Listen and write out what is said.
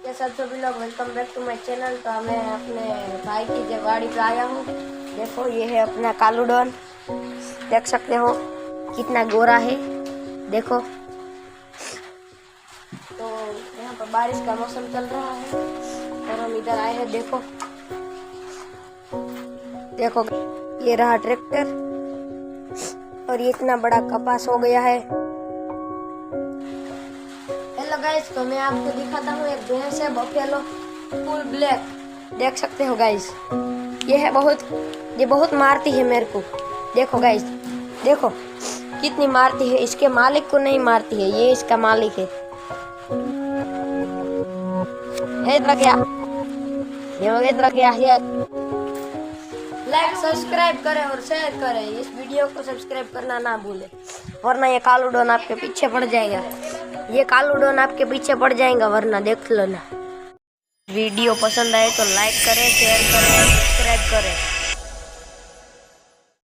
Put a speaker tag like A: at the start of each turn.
A: के साथ सभी लोग welcome back to my channel. तो मैं अपने भाई की गाड़ी पे आया हूँ। देखो ये है अपना कालूडॉन, देख सकते हो कितना गोरा है। देखो तो यहाँ पर बारिश का मौसम चल रहा है और हम इधर आए हैं। देखो देखो ये रहा ट्रैक्टर और ये इतना बड़ा कपास हो गया है। हेलो गाइस, तो मैं आपको दिखाता हूँ एक भैंस है बफेलो फुल ब्लैक, देख सकते हो गाइस। ये बहुत मारती है मेरे को। देखो गाइस, देखो कितनी मारती है, इसके मालिक को नहीं मारती है, ये इसका मालिक है। इधर क्या ये इधर क्या है। लाइक सब्सक्राइब करें और शेयर करें, इस वीडियो को सब्सक्राइब करना ना भूलें, वरना ये कालूडॉन आपके पीछे पड़ जाएगा। ये कालूडॉन आपके पीछे पड़ जाएगा, वरना देख लो ना। वीडियो पसंद आए तो लाइक करें, शेयर करें, सब्सक्राइब करें।